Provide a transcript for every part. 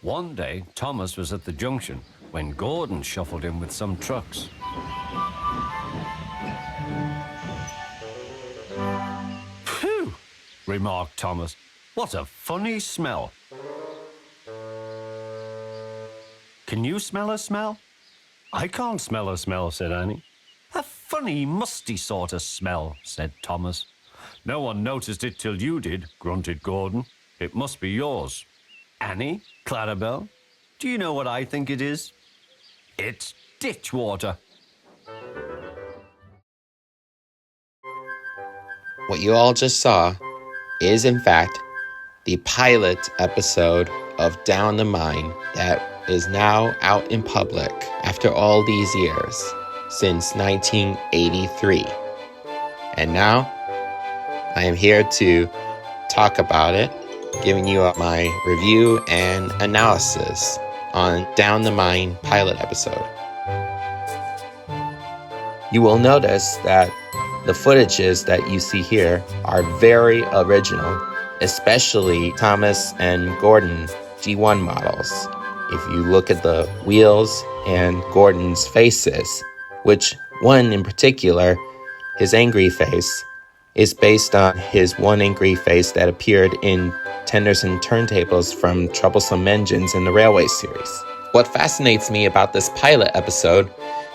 One day, Thomas was at the junction when Gordon shuffled in with some trucks. Phew, remarked Thomas. What a funny smell. Can you smell a smell? I can't smell a smell, said Annie. A funny, musty sort of smell, said Thomas. No one noticed it till you did, grunted Gordon. It must be yours. Annie, Clarabelle, do you know what I think it is? It's ditch water. What you all just saw is, in fact, the pilot episode of Down the Mine that is now out in public after all these years, since 1983. And now, I am here to talk about it, giving you my review and analysis on Down the Mine pilot episode. You will notice that the footages that you see here are very original, especially Thomas and Gordon G1 models. If you look at the wheels and Gordon's faces, which one in particular, his angry face, is based on his one angry face that appeared in Tenders and Turntables from Troublesome Engines in the Railway series. What fascinates me about this pilot episode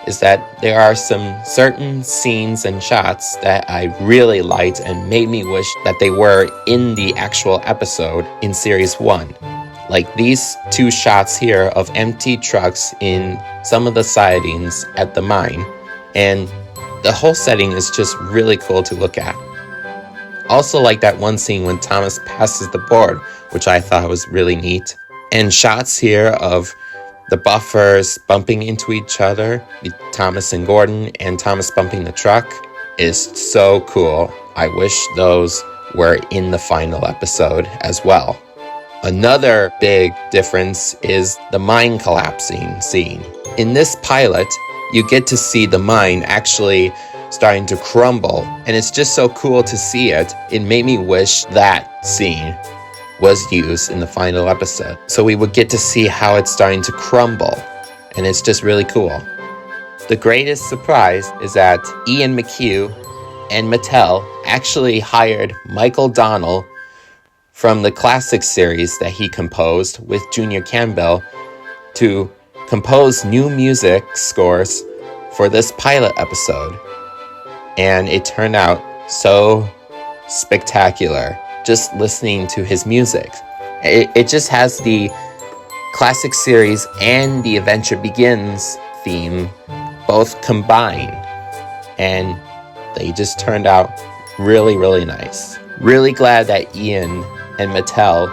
is that there are some certain scenes and shots that I really liked and made me wish that they were in the actual episode in Series 1. Like these two shots here of empty trucks in some of the sidings at the mine, and the whole setting is just really cool to look at. Also like that one scene when Thomas passes the board, which I thought was really neat. And shots here of the buffers bumping into each other, Thomas and Gordon, and Thomas bumping the truck, is so cool. I wish those were in the final episode as well. Another big difference is the mine collapsing scene. In this pilot, you get to see the mine actually starting to crumble, and it's just so cool to see it. It made me wish that scene was used in the final episode, so we would get to see how it's starting to crumble, and it's just really cool. The greatest surprise is that Ian McHugh and Mattel actually hired Michael Donnell from the classic series that he composed with Junior Campbell to compose new music scores for this pilot episode, and it turned out so spectacular. Just listening to his music. It just has the classic series and the Adventure Begins theme both combined, and they just turned out really, really nice. Really glad that Ian and Mattel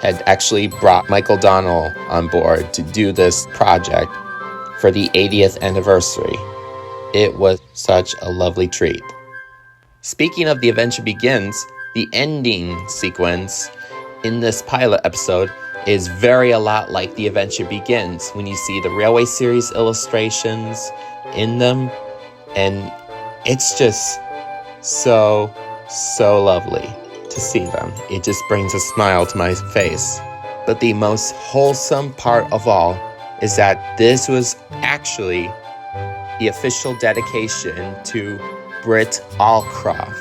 had actually brought Michael Donnell on board to do this project for the 80th anniversary. It was such a lovely treat. Speaking of the Adventure Begins, the ending sequence in this pilot episode is very a lot like The Adventure Begins when you see the Railway series illustrations in them, and it's just so lovely to see them. It just brings a smile to my face. But the most wholesome part of all is that this was actually the official dedication to Britt Allcroft,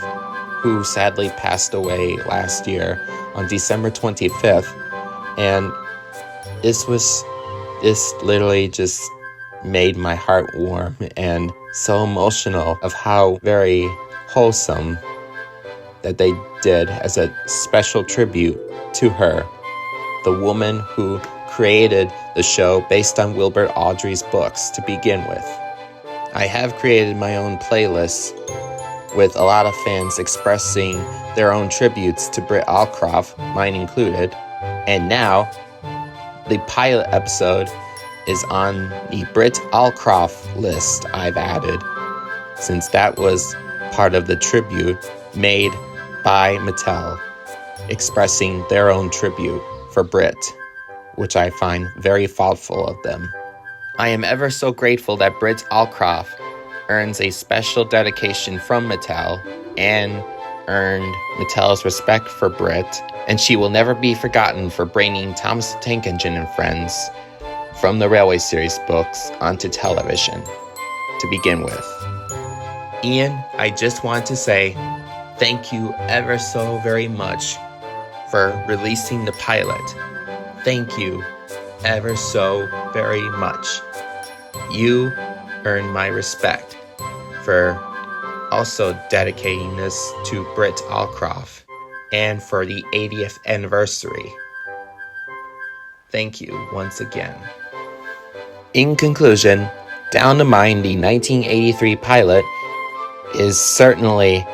who sadly passed away last year on December 25th. And this literally just made my heart warm and so emotional of how very wholesome that they did as a special tribute to her, the woman who created the show based on Wilbur Awdry's books to begin with. I have created my own playlist with a lot of fans expressing their own tributes to Britt Allcroft, mine included. And now, the pilot episode is on the Britt Allcroft list I've added, since that was part of the tribute made by Mattel, expressing their own tribute for Britt, which I find very thoughtful of them. I am ever so grateful that Britt Allcroft earns a special dedication from Mattel and earned Mattel's respect for Britt and she will never be forgotten for bringing Thomas the Tank Engine and Friends from the Railway Series books onto television to begin with. Ian, I just want to say thank you ever so very much for releasing the pilot. Thank you ever so very much. You earned my respect for also dedicating this to Britt Allcroft and for the 80th anniversary. Thank you once again. In conclusion, Down the Mine, the 1983 pilot, is certainly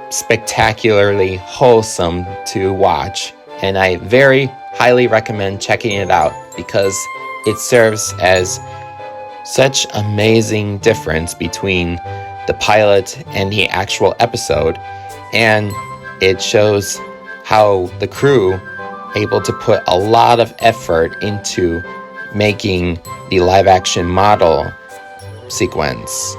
spectacularly wholesome to watch, and I very highly recommend checking it out because it serves as such amazing difference between the pilot and the actual episode, and it shows how the crew able to put a lot of effort into making the live action model sequence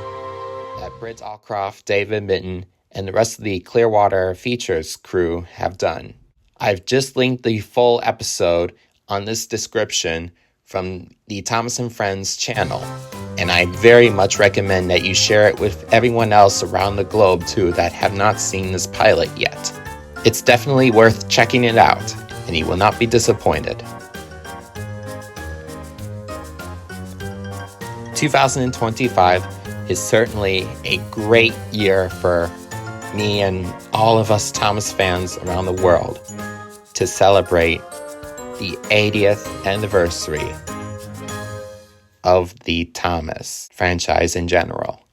that Britt Allcroft, David Mitten, and the rest of the Clearwater Features crew have done. I've just linked the full episode on this description from the Thomas and Friends channel, and I very much recommend that you share it with everyone else around the globe too that have not seen this pilot yet. It's definitely worth checking it out, and you will not be disappointed. 2025 is certainly a great year for me and all of us Thomas fans around the world to celebrate the 80th anniversary of the Thomas franchise in general.